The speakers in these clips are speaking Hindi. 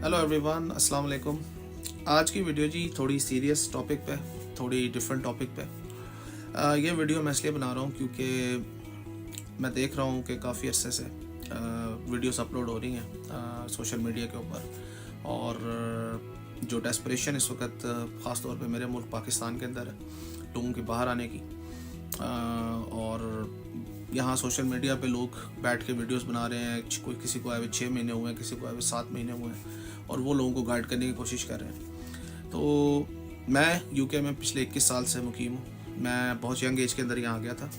हेलो एवरीवन, अस्सलाम वालेकुम। आज की वीडियो जी थोड़ी सीरियस टॉपिक पे, थोड़ी डिफरेंट टॉपिक पे। ये वीडियो मैं इसलिए बना रहा हूँ क्योंकि मैं देख रहा हूँ कि काफ़ी अरसे से वीडियोस अपलोड हो रही हैं सोशल मीडिया के ऊपर, और जो डेस्परेशन इस वक्त ख़ास तौर पे मेरे मुल्क पाकिस्तान के अंदर है लोगों के बाहर आने की। और यहाँ सोशल मीडिया पे लोग बैठ के वीडियोस बना रहे हैं। कोई किसी को आए हुए 6 महीने हुए हैं, किसी को आए हुए 7 महीने हुए हैं, और वो लोगों को गाइड करने की कोशिश कर रहे हैं। तो मैं यूके में पिछले 21 साल से मुकीम हूँ। मैं बहुत यंग एज के अंदर यहाँ गया था।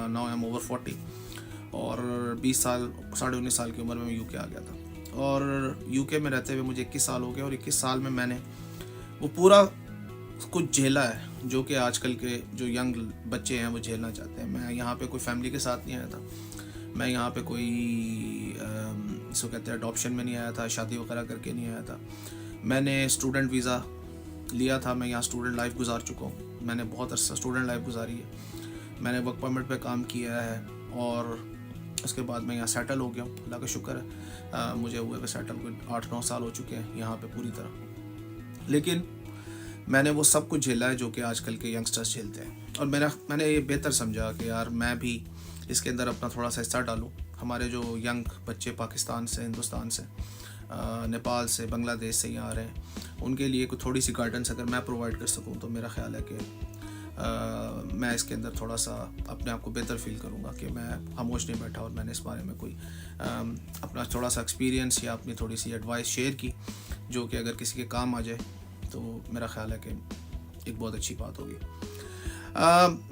नाउ आई एम ओवर 40, और 20 साल 19.5 साल की उम्र में मैं यूके आ गया था। और यूके में रहते हुए मुझे 21 साल हो गए, और 21 साल में मैंने वो पूरा कुछ झेला है जो कि आजकल के जो यंग बच्चे हैं वो झेलना चाहते हैं। मैं यहाँ पे कोई फैमिली के साथ नहीं आया था, मैं यहाँ पे कोई इसको कहते हैं अडॉप्शन में नहीं आया था, शादी वगैरह करके नहीं आया था। मैंने स्टूडेंट वीज़ा लिया था, मैं यहाँ स्टूडेंट लाइफ गुजार चुका हूँ। मैंने बहुत अर्सा स्टूडेंट लाइफ गुजारी है, मैंने वर्क परमिट पे काम किया है, और उसके बाद मैं यहाँ सेटल हो गया हूँ। अल्लाह का शुक्र है, मुझे हुए हुए सेटल कोई 8-9 साल हो चुके हैं यहाँ पे पूरी तरह। लेकिन मैंने वो सब कुछ झेला है जो कि आजकल के यंगस्टर्स झेलते हैं, और मैंने ये बेहतर समझा कि यार मैं भी इसके अंदर अपना थोड़ा सा हिस्सा डालूँ। हमारे जो यंग बच्चे पाकिस्तान से, हिंदुस्तान से, नेपाल से, बांग्लादेश से यहाँ आ रहे हैं, उनके लिए कोई थोड़ी सी गाइडेंस अगर मैं प्रोवाइड कर सकूँ तो मेरा ख्याल है कि मैं इसके अंदर थोड़ा सा अपने आप को बेहतर फील करूँगा कि मैं खामोश नहीं बैठा और मैंने इस बारे में कोई अपना थोड़ा सा एक्सपीरियंस या अपनी थोड़ी सी एडवाइस शेयर की, जो कि अगर किसी के काम आ जाए तो मेरा ख्याल है कि एक बहुत अच्छी बात होगी।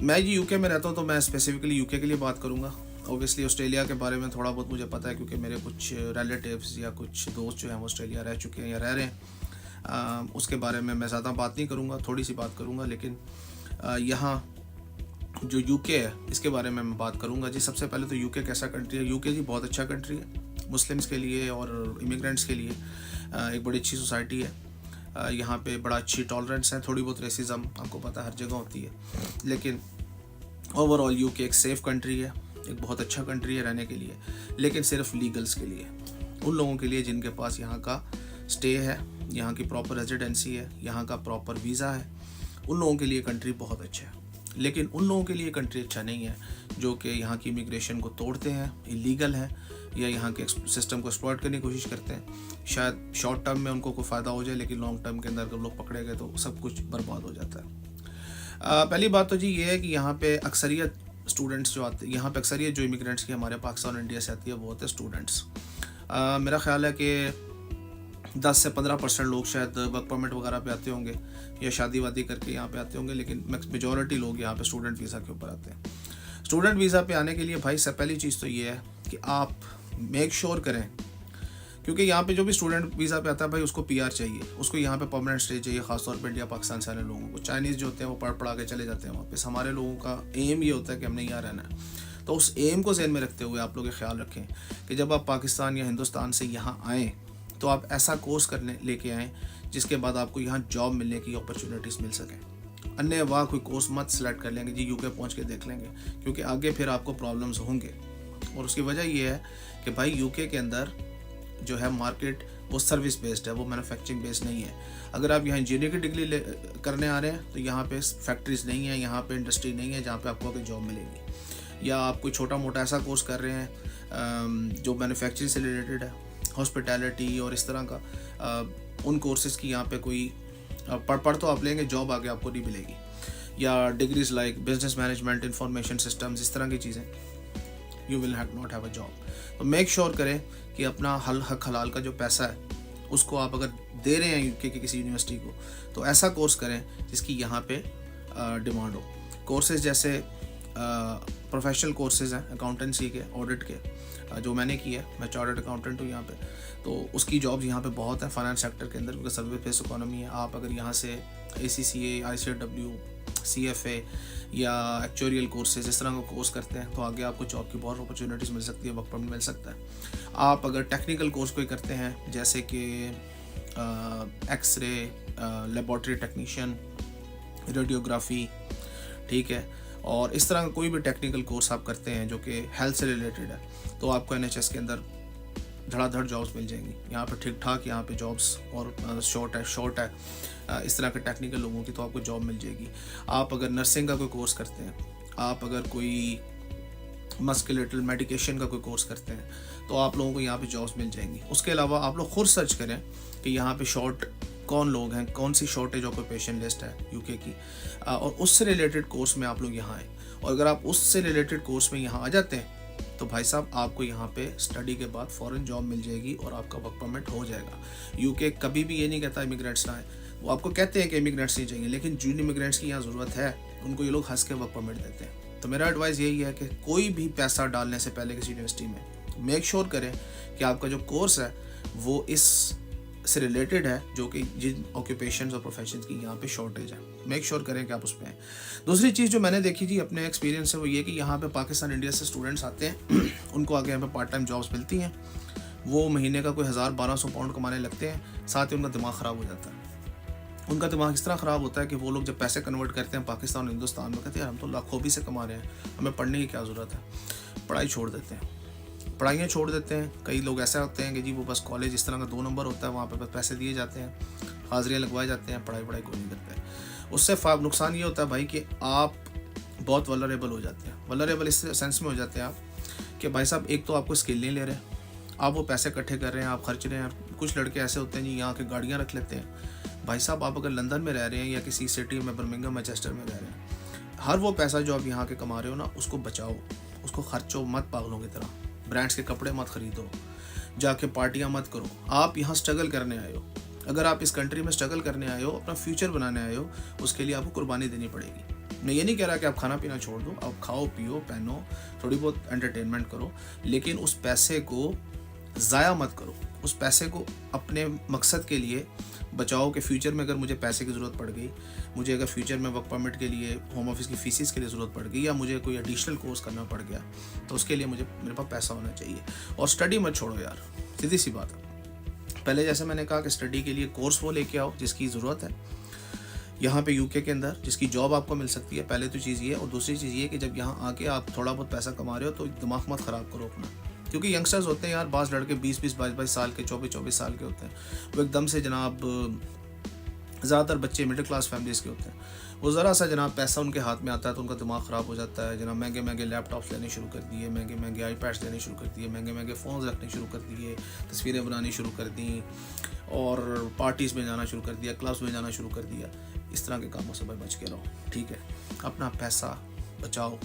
मैं जी यूके में रहता हूँ, तो मैं स्पेसिफिकली यूके के लिए बात करूँगा। ऑब्वियसली ऑस्ट्रेलिया के बारे में थोड़ा बहुत मुझे पता है, क्योंकि मेरे कुछ रिलेटिव्स या कुछ दोस्त जो हैं वो ऑस्ट्रेलिया रह चुके हैं या रह रहे हैं। उसके बारे में मैं ज़्यादा बात नहीं करूँगा, थोड़ी सी बात करूँगा। लेकिन यहाँ जो यूके है इसके बारे में मैं बात करूँगा। जी सबसे पहले तो यूके कैसा कंट्री है? यूके जी बहुत अच्छा कंट्री है मुस्लिम्स के लिए और इमिग्रेंट्स के लिए। एक बड़ी अच्छी सोसाइटी है यहाँ पे, बड़ा अच्छी टॉलरेंस है। थोड़ी बहुत रेसिज्म आपको पता हर जगह होती है, लेकिन ओवरऑल यूके एक सेफ़ कंट्री है, एक बहुत अच्छा कंट्री है रहने के लिए। लेकिन सिर्फ लीगल्स के लिए, उन लोगों के लिए जिनके पास यहाँ का स्टे है, यहाँ की प्रॉपर रेजिडेंसी है, यहाँ का प्रॉपर वीज़ा है, उन लोगों के लिए कंट्री बहुत अच्छा है। लेकिन उन लोगों के लिए कंट्री अच्छा नहीं है जो कि यहाँ की इमिग्रेशन को तोड़ते हैं, इलीगल है, या यहाँ के सिस्टम को एक्सप्लॉइट करने की कोशिश करते हैं। शायद शॉर्ट टर्म में उनको कोई फ़ायदा हो जाए, लेकिन लॉन्ग टर्म के अंदर अगर लोग पकड़े गए तो सब कुछ बर्बाद हो जाता है। पहली बात तो जी ये है कि यहाँ पे अक्सरियत स्टूडेंट्स जो आते हैं, यहाँ पे अक्सरियत जो इमिग्रेंट्स की हमारे पाकिस्तान और इंडिया से आती है वो होते हैं स्टूडेंट्स। मेरा ख्याल है कि 10 से 15% लोग शायद वर्क परमिट वगैरह पे आते होंगे या शादी वादी करके यहाँ पे आते होंगे, लेकिन मेजॉरिटी लोग यहाँ पे स्टूडेंट वीज़ा के ऊपर आते हैं। स्टूडेंट वीज़ा पे आने के लिए भाई सब पहली चीज़ तो ये है कि आप मेक श्योर करें, क्योंकि यहाँ पे जो भी स्टूडेंट वीज़ा पे आता है भाई उसको पीआर चाहिए, उसको यहाँ पे परमानेंट स्टे चाहिए। खासतौर पर इंडिया पाकिस्तान से आने लोगों को, चाइनीज़ जो होते हैं वो पढ़ा के चले जाते हैं वापस। हमारे लोगों का एम ये होता है कि हमने यहाँ रहना है। तो उस एम को ज़हन में रखते हुए आप लोग ये ख्याल रखें कि जब आप पाकिस्तान या हिंदुस्तान से यहाँ आएँ तो आप ऐसा कोर्स करने लेके आएँ जिसके बाद आपको यहाँ जॉब मिलने की अपॉर्चुनिटीज़ मिल सकें। अन्य वाह कोई कोर्स मत सेलेक्ट कर लेंगे जी, यूके पहुँच के देख लेंगे, क्योंकि आगे फिर आपको प्रॉब्लम्स होंगे। और उसकी वजह ये है कि भाई यूके के अंदर जो है मार्केट वो सर्विस बेस्ड है, वो मैन्युफैक्चरिंग बेस्ड नहीं है। अगर आप यहाँ इंजीनियरिंग की डिग्री करने आ रहे हैं तो यहाँ पे फैक्ट्रीज नहीं है, यहाँ पे इंडस्ट्री नहीं है जहाँ पे आपको आगे जॉब मिलेगी। या आप कोई छोटा मोटा ऐसा कोर्स कर रहे हैं जो मैन्युफैक्चरिंग से रिलेटेड है, हॉस्पिटैलिटी और इस तरह का, उन कोर्सेज़ की यहाँ पे कोई पढ़ तो आप लेंगे, जॉब आगे आपको नहीं मिलेगी। या degrees like business management, information systems, इस तरह की चीज़ें, you will not have a job. तो मेक श्योर करें कि अपना हक हलाल का जो पैसा है उसको आप अगर दे रहे हैं यूके की किसी यूनिवर्सिटी को, तो ऐसा कोर्स करें जिसकी यहाँ पे डिमांड हो। कोर्सेज जैसे प्रोफेशनल कोर्सेज हैं अकाउंटेंसी के, ऑडिट के, जो मैंने किया है, मैं चार्टर्ड अकाउंटेंट हूँ यहाँ पे, तो उसकी जॉब्स यहाँ पे बहुत है फाइनेंस सेक्टर के अंदर, क्योंकि सर्विस बेस्ड इकोनॉमी है। आप अगर यहाँ से ACCA, ICAW, CFA या एक्चुरियल कोर्सेज इस तरह का कोर्स करते हैं तो आगे आपको जॉब की बहुत अपॉर्चुनिटीज़ मिल सकती है, वर्क परमिट मिल सकता है। आप अगर टेक्निकल कोर्स कोई करते हैं जैसे कि एक्सरे, लेबॉर्ट्री टेक्नीशियन, रेडियोग्राफी, ठीक है, और इस तरह का कोई भी टेक्निकल कोर्स आप करते हैं जो कि हेल्थ से रिलेटेड है, तो आपको NHS के अंदर धड़ाधड़ जॉब्स मिल जाएंगी यहाँ पे ठीक ठाक, यहाँ पे जॉब्स और शॉर्ट है इस तरह के टेक्निकल लोगों की, तो आपको जॉब मिल जाएगी। आप अगर नर्सिंग का कोई कोर्स करते हैं, आप अगर कोई मस्कुलेटल मेडिकेशन का कोई कोर्स करते हैं, तो आप लोगों को यहाँ पे जॉब्स मिल जाएंगी। उसके अलावा आप लोग खुद सर्च करें कि यहाँ पे शॉर्ट कौन लोग हैं, कौन सी शॉर्टेज ऑक्यूपेशन लिस्ट है यूके की, और उससे रिलेटेड कोर्स में आप लोग यहाँ आए। और अगर आप उससे रिलेटेड कोर्स में यहाँ आ जाते हैं तो भाई साहब आपको यहाँ पे स्टडी के बाद फ़ौरन जॉब मिल जाएगी और आपका वर्क परमिट हो जाएगा। यूके कभी भी ये नहीं कहता इमिग्रेंट्स ना आए, वो आपको कहते हैं कि इमिग्रेंट्स नहीं चाहिए, लेकिन जिन इमिग्रेंट्स की यहाँ ज़रूरत है उनको ये लोग हंस के वर्क परमिट देते हैं। तो मेरा एडवाइस यही है कि कोई भी पैसा डालने से पहले किसी यूनिवर्सिटी में मेक श्योर करें कि आपका जो कोर्स है वो इस से रिलेटेड है, जो कि जिन ऑक्यूपेशंस और प्रोफेशंस की यहाँ पे शॉर्टेज है, मेक श्योर करें कि आप उस पर आएँ। दूसरी चीज़ जो मैंने देखी जी अपने एक्सपीरियंस से, वो ये कि यहाँ पे पाकिस्तान इंडिया से स्टूडेंट्स आते हैं उनको आगे यहाँ पे पार्ट टाइम जॉब्स मिलती हैं, वो महीने का कोई 1000-1200 पाउंड कमाने लगते हैं, साथ ही उनका दिमाग ख़राब हो जाता है। उनका दिमाग इस तरह ख़राब होता है कि वो लोग जब पैसे कन्वर्ट करते हैं पाकिस्तान और हिंदुस्तान में, कहते हैं हम तो लाखों भी से कमा रहे हैं, हमें पढ़ने की क्या ज़रूरत है, पढ़ाई छोड़ देते हैं, पढ़ाइयाँ छोड़ देते हैं। कई लोग ऐसे होते हैं कि जी वो बस कॉलेज इस तरह का 2 नंबर होता है, वहाँ पे बस पैसे दिए जाते हैं, हाजिरियाँ लगवाए जाते हैं, पढ़ाई कोई नहीं करते हैं। उससे नुकसान ये होता है भाई कि आप बहुत वल्नरेबल हो जाते हैं। वल्नरेबल इस सेंस में हो जाते हैं आप कि भाई साहब एक तो आपको स्किल नहीं ले रहे, आप वो पैसे इकट्ठे कर रहे हैं, आप खर्च रहे हैं। कुछ लड़के ऐसे होते हैं जी यहाँ के गाड़ियाँ रख लेते हैं। भाई साहब आप अगर लंदन में रह रहे हैं या किसी सिटी में, बर्मिंघम, मैनचेस्टर में रह रहे हैं, हर वो पैसा जो आप यहाँ के कमा रहे हो ना, उसको बचाओ, उसको खर्चो मत पागलों की तरह। ब्रांड्स के कपड़े मत खरीदो, जाके पार्टियां मत करो। आप यहाँ स्ट्रगल करने आए हो, अगर आप इस कंट्री में स्ट्रगल करने आए हो, अपना फ्यूचर बनाने आए हो, उसके लिए आपको कुर्बानी देनी पड़ेगी। मैं ये नहीं कह रहा कि आप खाना पीना छोड़ दो, आप खाओ पियो पहनो, थोड़ी बहुत एंटरटेनमेंट करो, लेकिन उस पैसे को ज़ाया मत करो। उस पैसे को अपने मकसद के लिए बचाओ कि फ्यूचर में अगर मुझे पैसे की ज़रूरत पड़ गई, मुझे अगर फ्यूचर में वर्क परमिट के लिए, होम ऑफिस की फीसिस के लिए ज़रूरत पड़ गई, या मुझे कोई एडिशनल कोर्स करना पड़ गया, तो उसके लिए मेरे पास पैसा होना चाहिए। और स्टडी मत छोड़ो यार, सीधी सी बात है। पहले जैसे मैंने कहा कि स्टडी के लिए कोर्स वो लेके आओ जिसकी ज़रूरत है यहाँ पे यूके के अंदर, जिसकी जॉब आपको मिल सकती है। पहले तो चीज़ ये, और दूसरी चीज़ ये कि जब यहाँ आके आप थोड़ा बहुत पैसा कमा रहे हो तो दिमाग मत ख़राब करो अपना, क्योंकि यंगस्टर्स होते हैं यार, 22 लड़के 20-20, 22-22 साल के, 24-24 साल के होते हैं। वो एकदम से जनाब, ज़्यादातर बच्चे मिडिल क्लास फैमिलीज़ के होते हैं, वो ज़रा सा जनाब पैसा उनके हाथ में आता है तो उनका दिमाग ख़राब हो जाता है। जनाब महंगे महंगे लैपटॉप्स लेने शुरू कर दिए, महंगे महंगे आईपैड्स लेने शुरू कर दिए, महंगे महंगे फ़ोन्स रखने शुरू कर दिए, तस्वीरें बनानी शुरू कर दी, और पार्टीज़ में जाना शुरू कर दिया, क्लब्स में जाना शुरू कर दिया। इस तरह के कामों से भाई बच के रहो, ठीक है। अपना पैसा बचाओ,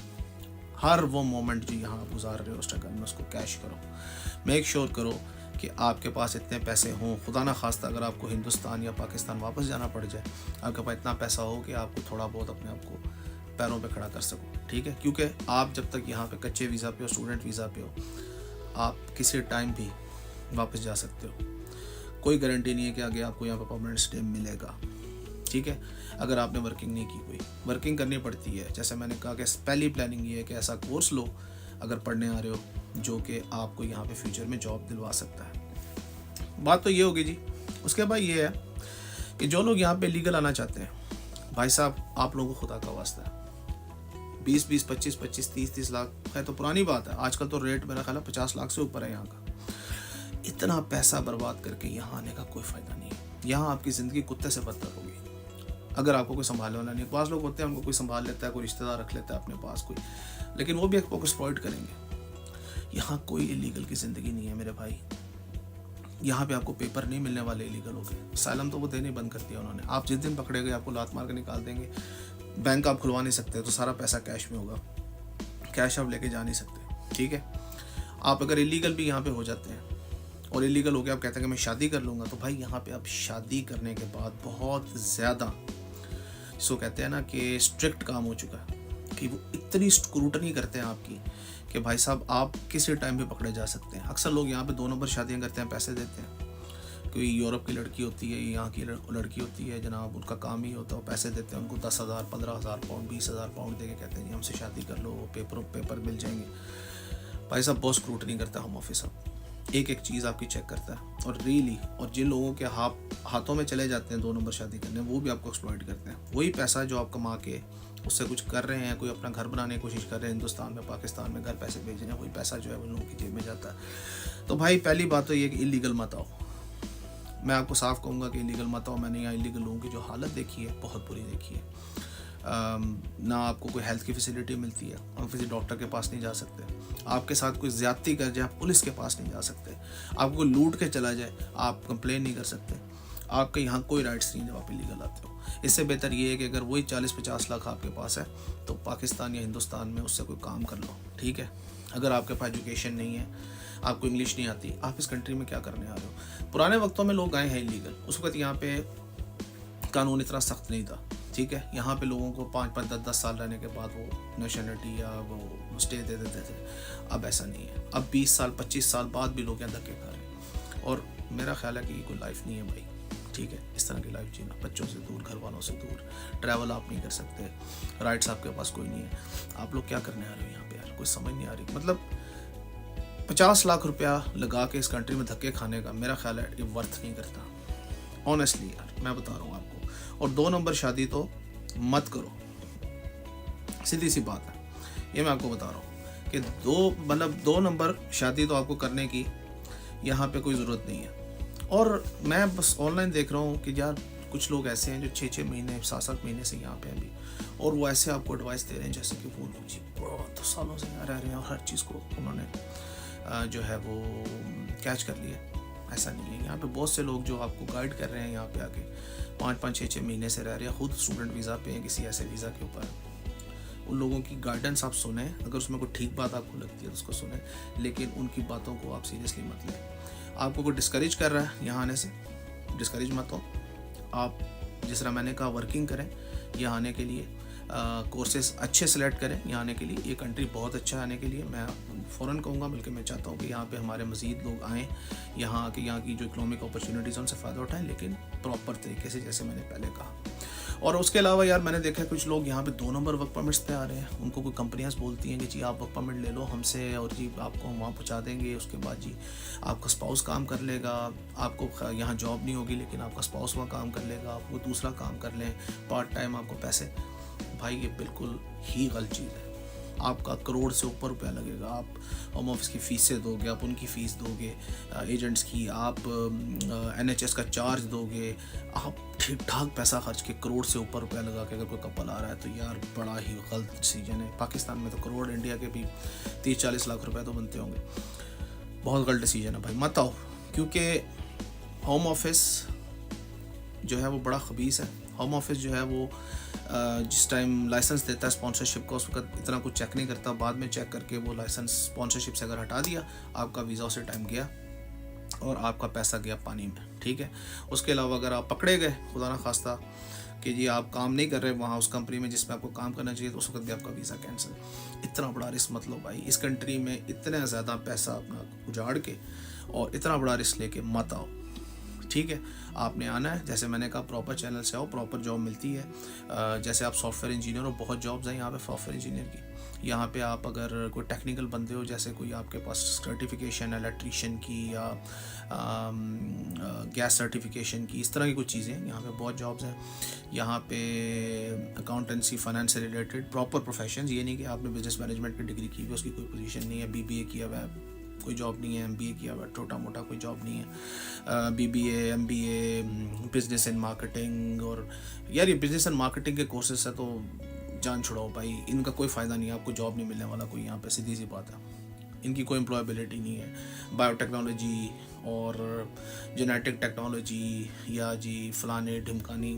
हर वो मोमेंट जो यहाँ आप गुजार रहे हो स्ट्रगल में, उसको कैश करो। मेक श्योर करो कि आपके पास इतने पैसे हों, खुदा ना खास्ता अगर आपको हिंदुस्तान या पाकिस्तान वापस जाना पड़ जाए, आपके पास इतना पैसा हो कि आपको थोड़ा बहुत अपने आप को पैरों पे खड़ा कर सको, ठीक है। क्योंकि आप जब तक यहाँ पे कच्चे वीज़ा पे हो, स्टूडेंट वीज़ा पे हो, आप किसी टाइम भी वापस जा सकते हो। कोई गारंटी नहीं है कि आगे आपको यहाँ पर परमानेंट स्टे मिलेगा, ठीक है। अगर आपने वर्किंग नहीं की, कोई वर्किंग करनी पड़ती है। जैसे मैंने कहा कि पहली प्लानिंग ये है कि ऐसा कोर्स लो अगर पढ़ने आ रहे हो जो कि आपको यहाँ पे फ्यूचर में जॉब दिलवा सकता है। बात तो ये होगी जी। उसके बाद ये है कि जो लोग यहाँ पे लीगल आना चाहते हैं, भाई साहब आप लोगों को खुदा का वास्ता है, 20-20, 25-25, 30-30 लाख है तो पुरानी बात है। आजकल तो रेट मेरा ख्याल है 50 लाख से ऊपर है यहाँ का। इतना पैसा बर्बाद करके यहाँ आने का कोई फ़ायदा नहीं है। यहाँ आपकी ज़िंदगी कुत्ते से बदतर होगी अगर आपको कोई संभालने वाला नहीं। पास लोग होते हैं, उनको कोई संभाल लेता है, कोई रिश्तेदार रख लेता है अपने पास कोई, लेकिन वो भी आपको एक्सप्लॉइट करेंगे। यहाँ कोई इलीगल की ज़िंदगी नहीं है मेरे भाई। यहाँ पे आपको पेपर नहीं मिलने वाले इलीगल हो गए। असाइलम तो वो देने बंद कर दिया उन्होंने। आप जिस दिन पकड़े गए आपको लात मार के निकाल देंगे। बैंक आप खुलवा नहीं सकते, तो सारा पैसा कैश में होगा, कैश आप लेके जा नहीं सकते, ठीक है। आप अगर इलीगल भी यहाँ पे हो जाते हैं और इलीगल हो गया, आप कहते हैं कि मैं शादी कर लूँगा, तो भाई यहाँ पे आप शादी करने के बाद बहुत ज़्यादा, जिसको कहते हैं ना कि स्ट्रिक्ट काम हो चुका है, कि वो इतनी स्क्रूटनी करते हैं आपकी कि भाई साहब आप किसी टाइम भी पकड़े जा सकते हैं। अक्सर लोग यहाँ पे 2 नंबर शादियाँ करते हैं, पैसे देते हैं। कोई यूरोप की लड़की होती है, यहाँ की लड़की होती है जनाब, उनका काम ही होता है, वो पैसे देते हैं उनको 10,000, 15,000 पाउंड, 20,000 पाउंड दे के कहते हैं जी हमसे शादी कर लो, पेपर मिल जाएंगे। भाई साहब बहुत स्क्रूटनी करता है होम ऑफिस, अब एक एक चीज़ आपकी चेक करता है। और रियली, और जिन लोगों के हाथों में चले जाते हैं 2 नंबर शादी करने, वो भी आपको एक्सप्लॉइट करते हैं। वही पैसा जो आप कमा के उससे कुछ कर रहे हैं, कोई अपना घर बनाने की कोशिश कर रहे हैं हिंदुस्तान में, पाकिस्तान में घर पैसे भेज रहे हैं, कोई पैसा जो है वो लोगों की जेब में जाता है। तो भाई पहली बात तो ये कि इलीगल मत आओ। मैं आपको साफ कहूँगा कि इलीगल मत आओ। मैंने यहाँ इलीगल लोगों की जो हालत देखी है बहुत बुरी देखी है। ना आपको कोई हेल्थ की फैसिलिटी मिलती है, हम किसी डॉक्टर के पास नहीं जा सकते, आपके साथ कोई ज़्यादती कर जाए पुलिस के पास नहीं जा सकते, आपको लूट के चला जाए आप कंप्लेन नहीं कर सकते, आपके यहाँ कोई राइट्स नहीं जब आप इलीगल आते हो। इससे बेहतर ये है कि अगर वही 40-50 लाख आपके पास है तो पाकिस्तान या हिंदुस्तान में उससे कोई काम कर लो, ठीक है। अगर आपके पास एजुकेशन नहीं है, आपको इंग्लिश नहीं आती, आप इस कंट्री में क्या करने आ रहे हो। पुराने वक्तों में लोग आए हैं इलीगल, उस वक्त यहाँ पे कानून इतना सख्त नहीं था, ठीक है। यहाँ पे लोगों को 5-5, 10-10 साल रहने के बाद वो नेशनलिटी या वो स्टे दे देते थे। अब ऐसा नहीं है, अब 20 साल 25 साल बाद भी लोग यहाँ धक्के खा रहे हैं। और मेरा ख्याल है कि कोई लाइफ नहीं है भाई, ठीक है। इस तरह की लाइफ जीना, बच्चों से दूर, घर वालों से दूर, ट्रैवल आप नहीं कर सकते, राइट्स आपके पास कोई नहीं है। आप लोग क्या करने आ रहे हो यहाँ पे यार, कोई समझ नहीं आ रही। मतलब 50 लाख रुपया लगा के इस कंट्री में धक्के खाने का मेरा ख्याल है ये वर्थ नहीं करता, ऑनेस्टली यार मैं बता रहा हूँ आपको। और 2 नंबर शादी तो मत करो, सीधी सी बात है, ये मैं आपको बता रहा हूँ कि 2 नंबर शादी तो आपको करने की यहाँ पे कोई ज़रूरत नहीं है। और मैं बस ऑनलाइन देख रहा हूँ कि यार कुछ लोग ऐसे हैं जो 6-6 महीने 7-7 महीने से यहाँ पे हैं अभी, और वो ऐसे आपको एडवाइस दे रहे हैं जैसे कि वो लोग जी बहुत सालों से यहाँ रह रहे हैं और हर चीज़ को उन्होंने जो है वो कैच कर लिया। ऐसा नहीं है, यहाँ पे बहुत से लोग जो आपको गाइड कर रहे हैं यहाँ पे आके 5-5, 6-6 महीने से रह रहे हैं, खुद स्टूडेंट वीज़ा पे हैं किसी ऐसे वीज़ा के ऊपर। उन लोगों की गाइडेंस आप सुने, अगर उसमें कोई ठीक बात आपको लगती है तो उसको सुने, लेकिन उनकी बातों को आप सीरियसली मत लें। आपको कोई डिस्करेज कर रहा है यहाँ आने से, डिस्करेज मत हो। आप जिस तरह मैंने कहा वर्किंग करें यहाँ आने के लिए, कोर्सेज अच्छे सेलेक्ट करें यहाँ आने के लिए। ये कंट्री बहुत अच्छा है आने के लिए, मैं फ़ौरन कहूँगा, बल्कि मैं चाहता हूँ कि यहाँ पे हमारे मज़ीद लोग आएँ, यहाँ आके यहाँ की जो इकोनॉमिक अपॉर्चुनिटीज़ उनसे फ़ायदा उठाएं, लेकिन प्रॉपर तरीके से, जैसे मैंने पहले कहा। और उसके अलावा यार मैंने देखा है कुछ लोग यहाँ पे 2 नंबर वर्क परमिट्स पे आ रहे हैं। उनको कोई कंपनियाँ बोलती हैं कि जी आप वर्क परमिट ले लो हमसे और जी आपको हम वहाँ पहुँचा देंगे, उसके बाद जी आपका स्पाउस काम कर लेगा, आपको यहाँ जॉब नहीं होगी लेकिन आपका स्पाउस वहाँ काम कर लेगा, आप वो दूसरा काम कर लें पार्ट टाइम आपको पैसे। भाई ये बिल्कुल ही गलत चीज़ है। आपका करोड़ से ऊपर रुपया लगेगा, आप होम ऑफिस की फ़ीसें दोगे, आप उनकी फ़ीस दोगे, एजेंट्स की, आप NHS का चार्ज दोगे, आप ठीक ठाक पैसा खर्च के करोड़ से ऊपर रुपया लगा के अगर कोई कपल आ रहा है तो यार बड़ा ही गलत डिसीजन है। पाकिस्तान में तो करोड़, इंडिया के भी 30-40 लाख रुपए तो बनते होंगे। बहुत गलत डिसीजन है भाई, मत आओ, क्योंकि होम ऑफिस जो है वो बड़ा खबीस है। होम ऑफिस जो है वो जिस टाइम लाइसेंस देता है स्पॉन्सरशिप का, उस वक्त इतना कुछ चेक नहीं करता, बाद में चेक करके वो लाइसेंस स्पॉन्सरशिप से अगर हटा दिया, आपका वीज़ा उसे टाइम गया और आपका पैसा गया पानी में, ठीक है। उसके अलावा अगर आप पकड़े गए खुदा ना खास्ता कि जी आप काम नहीं कर रहे वहाँ उस कंपनी में जिसमें आपको काम करना चाहिए, तो उस वक्त भी आपका वीज़ा कैंसिल। इतना बड़ा रिस्क मत लो भाई, इस कंट्री में इतना ज़्यादा पैसा अपना उजाड़ के और इतना बड़ा रिस्क लेके मत आओ, ठीक है। आपने आना है, जैसे मैंने कहा प्रॉपर चैनल से आओ, प्रॉपर जॉब मिलती है। जैसे आप सॉफ्टवेयर इंजीनियर हो, बहुत जॉब्स हैं यहाँ पे सॉफ्टवेयर इंजीनियर की। यहाँ पे आप अगर कोई टेक्निकल बंदे हो, जैसे कोई आपके पास सर्टिफिकेशन इलेक्ट्रीशियन की या गैस सर्टिफिकेशन की, इस तरह की कुछ चीज़ें, यहाँ पे बहुत जॉब्स हैं। यहाँ पे अकाउंटेंसी, फाइनेंस से रिलेटेड प्रॉपर प्रोफेशन, ये नहीं कि आपने बिजनेस मैनेजमेंट की डिग्री की हुई उसकी कोई पोजीशन नहीं है, BBA किया हुआ है कोई जॉब नहीं है, MBA किया हुआ छोटा मोटा कोई जॉब नहीं है, BBA MBA business and marketing. और यार ये बिजनेस एंड मार्केटिंग के कोर्सेस है तो जान छुड़ाओ भाई, इनका कोई फ़ायदा नहीं है, आपको जॉब नहीं मिलने वाला कोई यहाँ पे, सीधी सी बात है। इनकी कोई एम्प्लॉयबिलिटी नहीं है। बायोटेक्नोलॉजी और जेनेटिक टेक्नोलॉजी या जी फलाने ढिमकानी,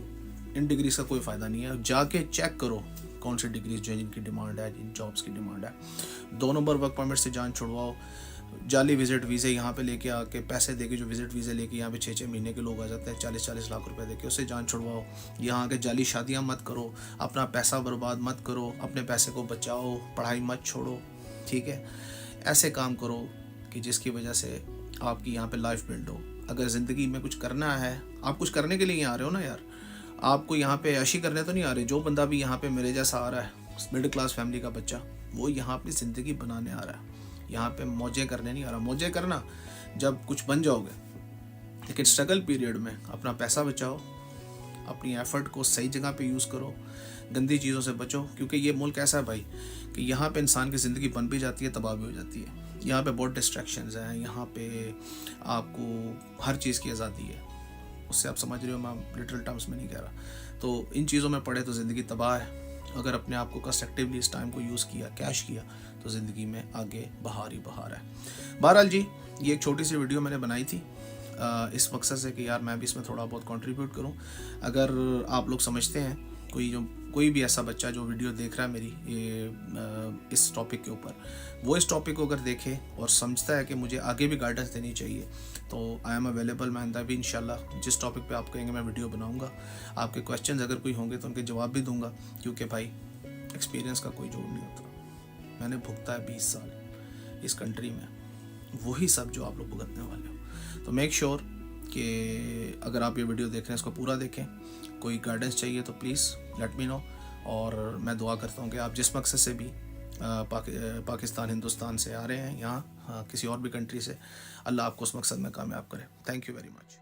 इन डिग्रीज का कोई फ़ायदा नहीं है। जाके चेक करो कौन सी डिग्रीज जो है जिनकी डिमांड है, जिन जॉब्स की डिमांड है। 2 नंबर वर्क परमिट से जान छुड़वाओ। जाली विजिट वीज़े यहाँ पे लेके आके पैसे देके, जो विजिट वीज़े लेके यहाँ पे 6-6 महीने के लोग आ जाते हैं 40-40 लाख रुपए देके, उससे जान छुड़वाओ। यहाँ आके जाली शादियाँ मत करो, अपना पैसा बर्बाद मत करो, अपने पैसे को बचाओ, पढ़ाई मत छोड़ो, ठीक है। ऐसे काम करो कि जिसकी वजह से आपकी यहाँ पे लाइफ बिल्ड हो। अगर ज़िंदगी में कुछ करना है, आप कुछ करने के लिए यहाँ आ रहे हो ना यार, आपको यहाँ पे ऐशी करने तो नहीं आ रहे। जो बंदा भी यहाँ पे मेरे जैसा आ रहा है, मिडिल क्लास फैमिली का बच्चा, वो यहाँ अपनी ज़िंदगी बनाने आ रहा है, यहाँ पे मौजें करने नहीं आ रहा। मौजें करना जब कुछ बन जाओगे, लेकिन स्ट्रगल पीरियड में अपना पैसा बचाओ, अपनी एफर्ट को सही जगह पे यूज़ करो, गंदी चीज़ों से बचो, क्योंकि ये मुल्क ऐसा है भाई कि यहाँ पे इंसान की ज़िंदगी बन भी जाती है, तबाह भी हो जाती है। यहाँ पे बहुत डिस्ट्रैक्शंस हैं, यहाँ पे आपको हर चीज़ की आज़ादी है। उससे आप समझ रहे हो, मैं लिटरल टर्म्स में नहीं कह रहा। तो इन चीज़ों में पड़े तो ज़िंदगी तबाह है। अगर अपने आप को कंस्ट्रक्टिवली इस टाइम को यूज़ किया, कैश किया, तो ज़िंदगी में आगे बहार ही बहार है। बहरहाल जी, ये एक छोटी सी वीडियो मैंने बनाई थी इस मकसद से कि यार मैं भी इसमें थोड़ा बहुत कंट्रीब्यूट करूं। अगर आप लोग समझते हैं, कोई भी ऐसा बच्चा जो वीडियो देख रहा है मेरी इस टॉपिक के ऊपर, वो इस टॉपिक को अगर देखे और समझता है कि मुझे आगे भी गाइडेंस देनी चाहिए, तो आई एम अवेलेबल। मैं आइंदा भी इंशाल्लाह जिस टॉपिक पे आप कहेंगे मैं वीडियो बनाऊंगा। आपके क्वेश्चंस अगर कोई होंगे तो उनके जवाब भी दूंगा, क्योंकि भाई एक्सपीरियंस का कोई जोड़ नहीं होता। मैंने भुगता है 20 साल इस कंट्री में, वही सब जो आप लोग भुगतने वाले हो। तो मेक श्योर कि अगर आप ये वीडियो देख रहे हैं इसको पूरा देखें। कोई गाइडेंस चाहिए तो प्लीज़ लेट मी नो। और मैं दुआ करता हूँ कि आप जिस मकसद से भी पाकिस्तान, हिंदुस्तान से आ रहे हैं यहाँ, किसी और भी कंट्री से, अल्लाह आपको उस मकसद में कामयाब करे। Thank you very much.